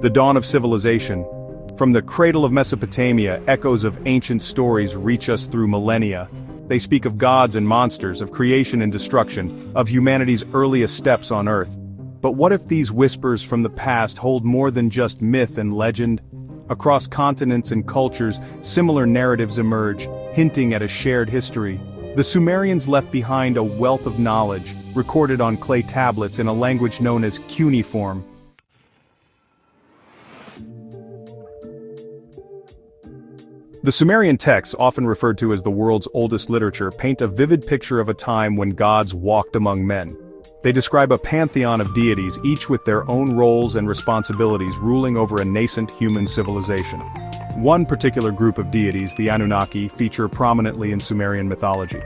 The dawn of civilization. From the cradle of Mesopotamia, echoes of ancient stories reach us through millennia. They speak of gods and monsters, of creation and destruction, of humanity's earliest steps on Earth. But what if these whispers from the past hold more than just myth and legend? Across continents and cultures, similar narratives emerge, hinting at a shared history. The Sumerians left behind a wealth of knowledge, recorded on clay tablets in a language known as cuneiform. The Sumerian texts, often referred to as the world's oldest literature, paint a vivid picture of a time when gods walked among men. They describe a pantheon of deities, each with their own roles and responsibilities, ruling over a nascent human civilization. One particular group of deities, the Anunnaki, feature prominently in Sumerian mythology.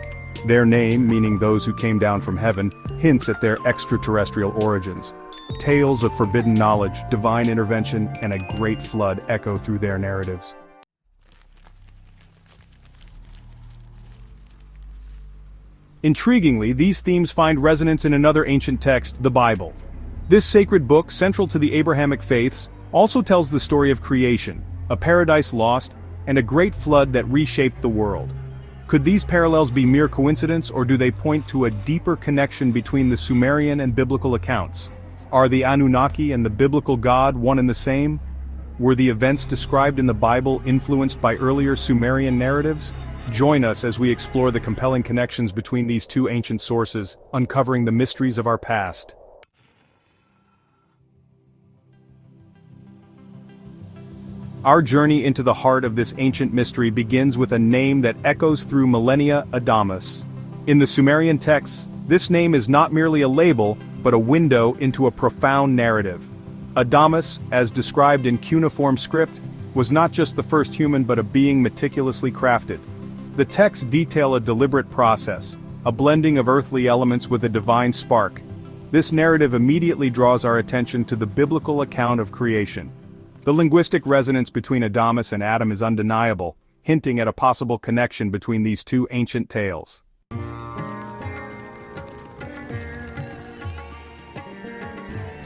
Their name, meaning those who came down from heaven, hints at their extraterrestrial origins. Tales of forbidden knowledge, divine intervention, and a great flood echo through their narratives. Intriguingly, these themes find resonance in another ancient text, the Bible. This sacred book, central to the Abrahamic faiths, also tells the story of creation, a paradise lost, and a great flood that reshaped the world. Could these parallels be mere coincidence, or do they point to a deeper connection between the Sumerian and biblical accounts? Are the Anunnaki and the biblical God one and the same? Were the events described in the Bible influenced by earlier Sumerian narratives? Join us as we explore the compelling connections between these two ancient sources, uncovering the mysteries of our past. Our journey into the heart of this ancient mystery begins with a name that echoes through millennia: Adamus. In the Sumerian texts, this name is not merely a label, but a window into a profound narrative. Adamus, as described in cuneiform script, was not just the first human but a being meticulously crafted. The texts detail a deliberate process, a blending of earthly elements with a divine spark. This narrative immediately draws our attention to the biblical account of creation. The linguistic resonance between Adamus and Adam is undeniable, hinting at a possible connection between these two ancient tales.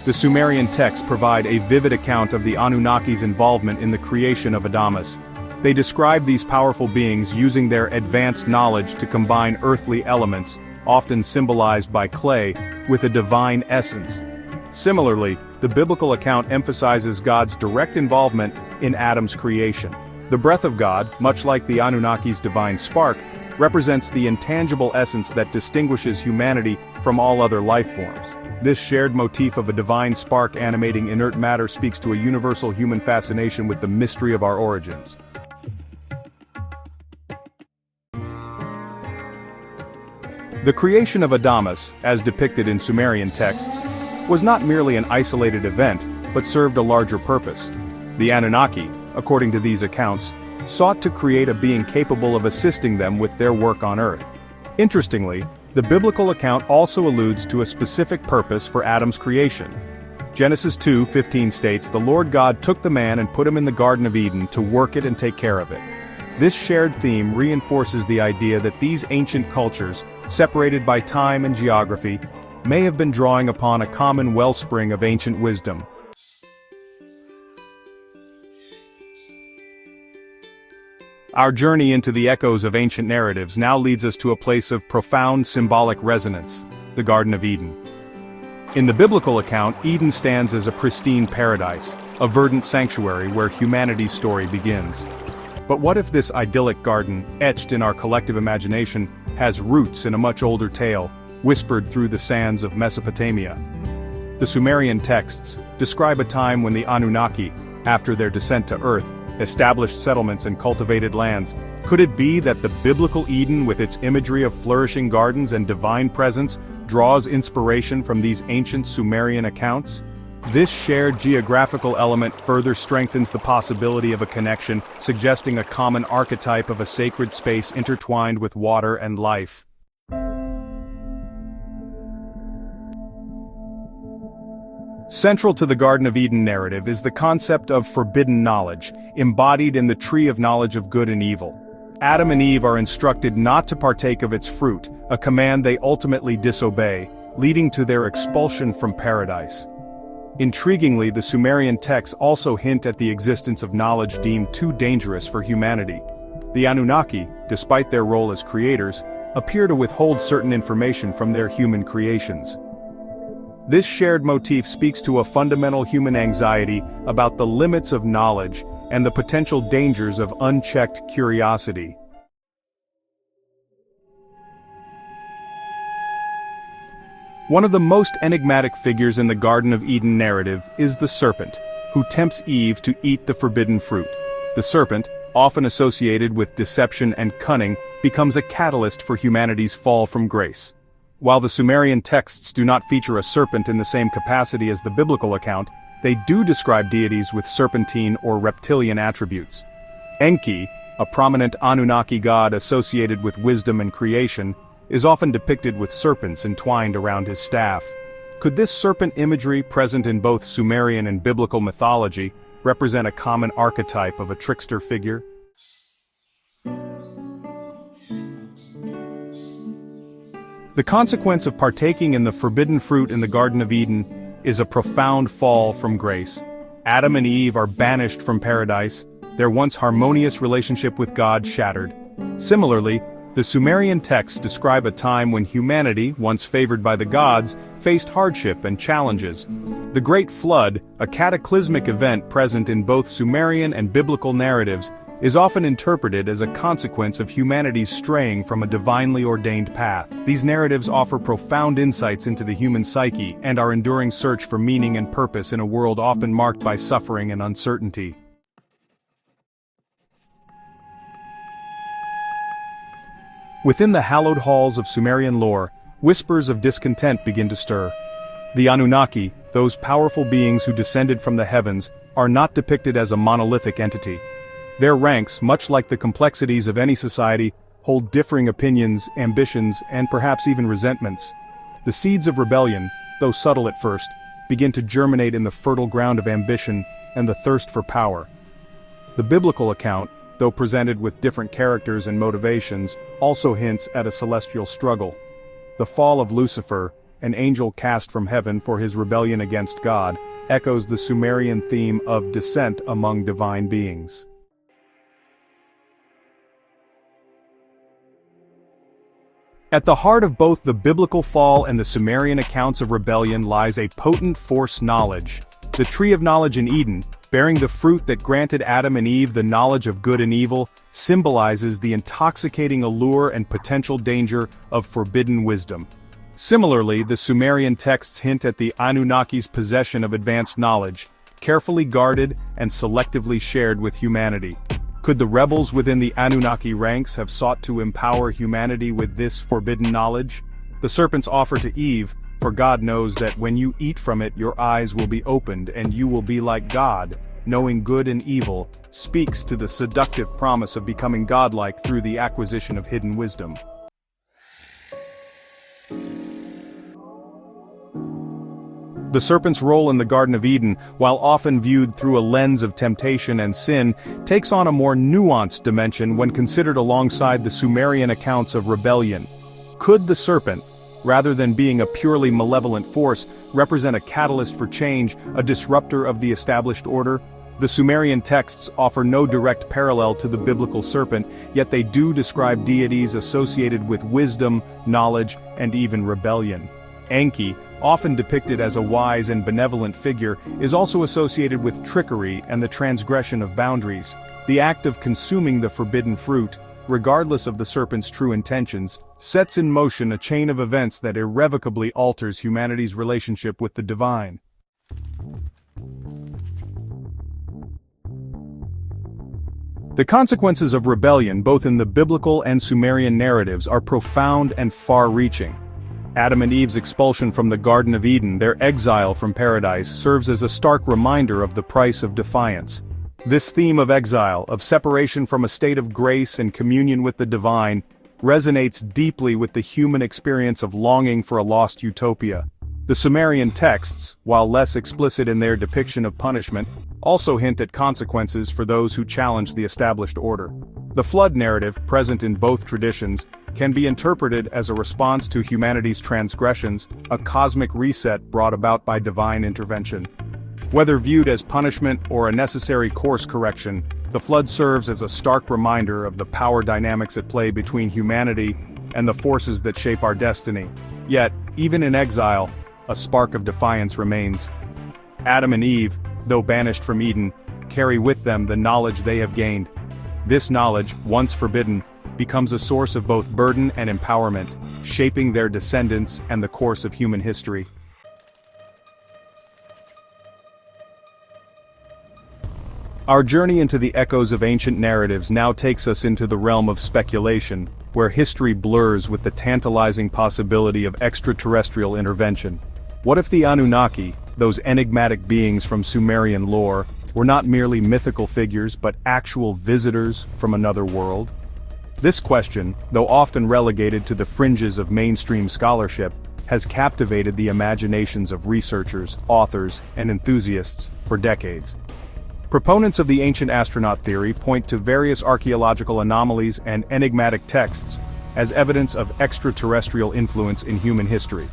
The Sumerian texts provide a vivid account of the Anunnaki's involvement in the creation of Adamus. They describe these powerful beings using their advanced knowledge to combine earthly elements, often symbolized by clay, with a divine essence. Similarly, the biblical account emphasizes God's direct involvement in Adam's creation. The breath of God, much like the Anunnaki's divine spark, represents the intangible essence that distinguishes humanity from all other life forms. This shared motif of a divine spark animating inert matter speaks to a universal human fascination with the mystery of our origins. The creation of Adamus, as depicted in Sumerian texts, was not merely an isolated event, but served a larger purpose. The Anunnaki, according to these accounts, sought to create a being capable of assisting them with their work on Earth. Interestingly, the biblical account also alludes to a specific purpose for Adam's creation. Genesis 2:15 states, "The Lord God took the man and put him in the Garden of Eden to work it and take care of it." This shared theme reinforces the idea that these ancient cultures, separated by time and geography, may have been drawing upon a common wellspring of ancient wisdom. Our journey into the echoes of ancient narratives now leads us to a place of profound symbolic resonance, the Garden of Eden. In the biblical account, Eden stands as a pristine paradise, a verdant sanctuary where humanity's story begins. But what if this idyllic garden, etched in our collective imagination, has roots in a much older tale, whispered through the sands of Mesopotamia? The Sumerian texts describe a time when the Anunnaki, after their descent to Earth, established settlements and cultivated lands. Could it be that the biblical Eden, with its imagery of flourishing gardens and divine presence, draws inspiration from these ancient Sumerian accounts? This shared geographical element further strengthens the possibility of a connection, suggesting a common archetype of a sacred space intertwined with water and life. Central to the Garden of Eden narrative is the concept of forbidden knowledge, embodied in the tree of knowledge of good and evil. Adam and Eve are instructed not to partake of its fruit, a command they ultimately disobey, leading to their expulsion from paradise. Intriguingly, the Sumerian texts also hint at the existence of knowledge deemed too dangerous for humanity. The Anunnaki, despite their role as creators, appear to withhold certain information from their human creations. This shared motif speaks to a fundamental human anxiety about the limits of knowledge and the potential dangers of unchecked curiosity. One of the most enigmatic figures in the Garden of Eden narrative is the serpent, who tempts Eve to eat the forbidden fruit. The serpent, often associated with deception and cunning, becomes a catalyst for humanity's fall from grace. While the Sumerian texts do not feature a serpent in the same capacity as the biblical account, they do describe deities with serpentine or reptilian attributes. Enki, a prominent Anunnaki god associated with wisdom and creation, is often depicted with serpents entwined around his staff. Could this serpent imagery, present in both Sumerian and biblical mythology, represent a common archetype of a trickster figure? The consequence of partaking in the forbidden fruit in the Garden of Eden is a profound fall from grace. Adam and Eve are banished from paradise, their once harmonious relationship with God shattered. Similarly, the Sumerian texts describe a time when humanity, once favored by the gods, faced hardship and challenges. The Great Flood, a cataclysmic event present in both Sumerian and biblical narratives, is often interpreted as a consequence of humanity's straying from a divinely ordained path. These narratives offer profound insights into the human psyche and our enduring search for meaning and purpose in a world often marked by suffering and uncertainty. Within the hallowed halls of Sumerian lore, whispers of discontent begin to stir. The Anunnaki, those powerful beings who descended from the heavens, are not depicted as a monolithic entity. Their ranks, much like the complexities of any society, hold differing opinions, ambitions, and perhaps even resentments. The seeds of rebellion, though subtle at first, begin to germinate in the fertile ground of ambition and the thirst for power. The biblical account, though presented with different characters and motivations, also hints at a celestial struggle. The fall of Lucifer, an angel cast from heaven for his rebellion against God, echoes the Sumerian theme of descent among divine beings. At the heart of both the biblical fall and the Sumerian accounts of rebellion lies a potent force: knowledge. The tree of knowledge in Eden, bearing the fruit that granted Adam and Eve the knowledge of good and evil, symbolizes the intoxicating allure and potential danger of forbidden wisdom. Similarly, the Sumerian texts hint at the Anunnaki's possession of advanced knowledge, carefully guarded and selectively shared with humanity. Could the rebels within the Anunnaki ranks have sought to empower humanity with this forbidden knowledge? The serpent's offer to Eve, "For God knows that when you eat from it your eyes will be opened and you will be like God, knowing good and evil," speaks to the seductive promise of becoming godlike through the acquisition of hidden wisdom. The serpent's role in the Garden of Eden, while often viewed through a lens of temptation and sin, takes on a more nuanced dimension when considered alongside the Sumerian accounts of rebellion. Could the serpent, rather than being a purely malevolent force, represent a catalyst for change, a disruptor of the established order? The Sumerian texts offer no direct parallel to the biblical serpent, yet they do describe deities associated with wisdom, knowledge, and even rebellion. Enki, often depicted as a wise and benevolent figure, is also associated with trickery and the transgression of boundaries. The act of consuming the forbidden fruit, regardless of the serpent's true intentions, sets in motion a chain of events that irrevocably alters humanity's relationship with the divine. The consequences of rebellion, both in the biblical and Sumerian narratives, are profound and far-reaching. Adam and Eve's expulsion from the Garden of Eden, their exile from paradise, serves as a stark reminder of the price of defiance. This theme of exile, of separation from a state of grace and communion with the divine, resonates deeply with the human experience of longing for a lost utopia. The Sumerian texts, while less explicit in their depiction of punishment, also hint at consequences for those who challenge the established order. The flood narrative, present in both traditions, can be interpreted as a response to humanity's transgressions, a cosmic reset brought about by divine intervention. Whether viewed as punishment or a necessary course correction, the flood serves as a stark reminder of the power dynamics at play between humanity and the forces that shape our destiny. Yet, even in exile, a spark of defiance remains. Adam and Eve, though banished from Eden, carry with them the knowledge they have gained. This knowledge, once forbidden, becomes a source of both burden and empowerment, shaping their descendants and the course of human history. Our journey into the echoes of ancient narratives now takes us into the realm of speculation, where history blurs with the tantalizing possibility of extraterrestrial intervention. What if the Anunnaki, those enigmatic beings from Sumerian lore, were not merely mythical figures but actual visitors from another world? This question, though often relegated to the fringes of mainstream scholarship, has captivated the imaginations of researchers, authors, and enthusiasts for decades. Proponents of the ancient astronaut theory point to various archaeological anomalies and enigmatic texts as evidence of extraterrestrial influence in human history.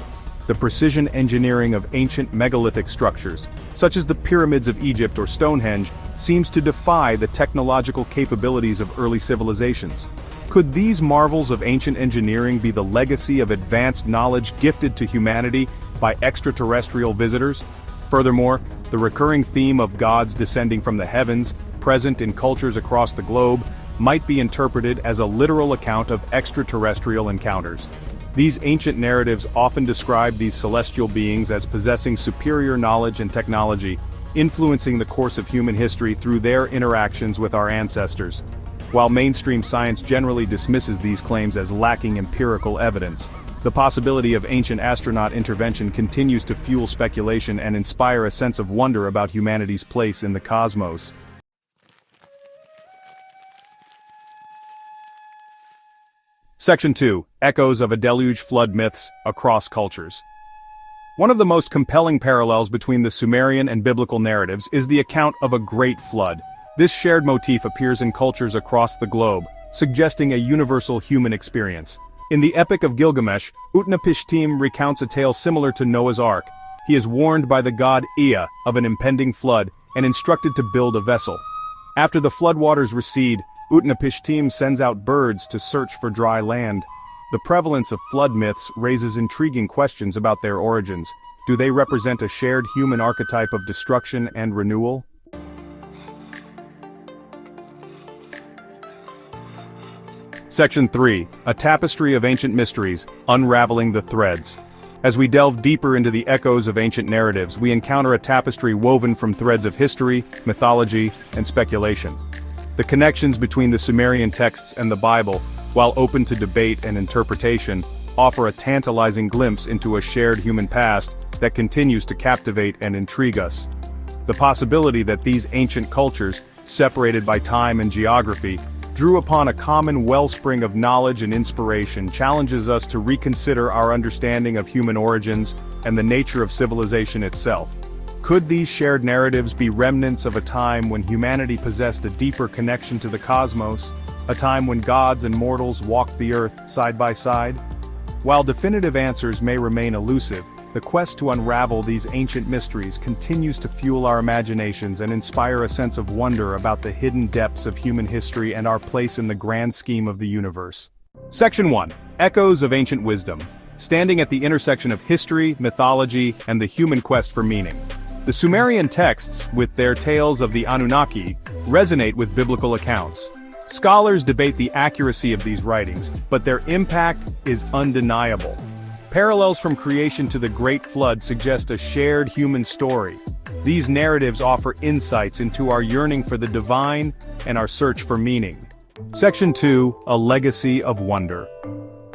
The precision engineering of ancient megalithic structures, such as the pyramids of Egypt or Stonehenge, seems to defy the technological capabilities of early civilizations. Could these marvels of ancient engineering be the legacy of advanced knowledge gifted to humanity by extraterrestrial visitors? Furthermore, the recurring theme of gods descending from the heavens, present in cultures across the globe, might be interpreted as a literal account of extraterrestrial encounters. These ancient narratives often describe these celestial beings as possessing superior knowledge and technology, influencing the course of human history through their interactions with our ancestors. While mainstream science generally dismisses these claims as lacking empirical evidence, the possibility of ancient astronaut intervention continues to fuel speculation and inspire a sense of wonder about humanity's place in the cosmos. Section 2. Echoes of a Deluge Flood Myths Across Cultures. One of the most compelling parallels between the Sumerian and biblical narratives is the account of a great flood. This shared motif appears in cultures across the globe, suggesting a universal human experience. In the Epic of Gilgamesh, Utnapishtim recounts a tale similar to Noah's Ark. He is warned by the god Ea of an impending flood and instructed to build a vessel. After the floodwaters recede, Utnapishtim sends out birds to search for dry land. The prevalence of flood myths raises intriguing questions about their origins. Do they represent a shared human archetype of destruction and renewal? Section 3. A Tapestry of Ancient Mysteries, Unraveling the Threads. As we delve deeper into the echoes of ancient narratives, we encounter a tapestry woven from threads of history, mythology, and speculation. The connections between the Sumerian texts and the Bible, while open to debate and interpretation, offer a tantalizing glimpse into a shared human past that continues to captivate and intrigue us. The possibility that these ancient cultures, separated by time and geography, drew upon a common wellspring of knowledge and inspiration challenges us to reconsider our understanding of human origins and the nature of civilization itself. Could these shared narratives be remnants of a time when humanity possessed a deeper connection to the cosmos, a time when gods and mortals walked the earth side by side? While definitive answers may remain elusive, the quest to unravel these ancient mysteries continues to fuel our imaginations and inspire a sense of wonder about the hidden depths of human history and our place in the grand scheme of the universe. Section 1. Echoes of Ancient Wisdom. Standing at the intersection of history, mythology, and the human quest for meaning. The Sumerian texts, with their tales of the Anunnaki, resonate with biblical accounts. Scholars debate the accuracy of these writings, but their impact is undeniable. Parallels from creation to the Great Flood suggest a shared human story. These narratives offer insights into our yearning for the divine and our search for meaning. Section 2. A Legacy of Wonder.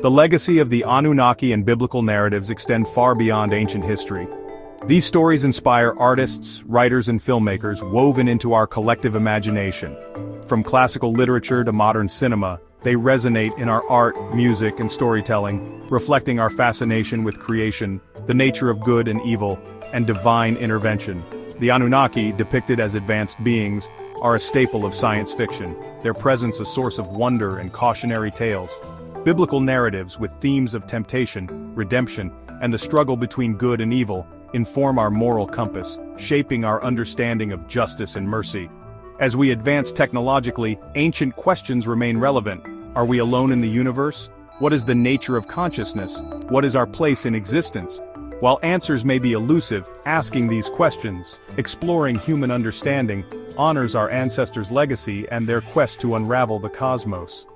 The legacy of the Anunnaki and biblical narratives extend far beyond ancient history. These stories inspire artists, writers, and filmmakers woven into our collective imagination. From classical literature to modern cinema, they resonate in our art, music, and storytelling, reflecting our fascination with creation, the nature of good and evil, and divine intervention. The Anunnaki, depicted as advanced beings, are a staple of science fiction, their presence a source of wonder and cautionary tales. Biblical narratives with themes of temptation, redemption, and the struggle between good and evil inform our moral compass, shaping our understanding of justice and mercy. As we advance technologically, ancient questions remain relevant. Are we alone in the universe? What is the nature of consciousness? What is our place in existence? While answers may be elusive, asking these questions, exploring human understanding, honors our ancestors' legacy and their quest to unravel the cosmos.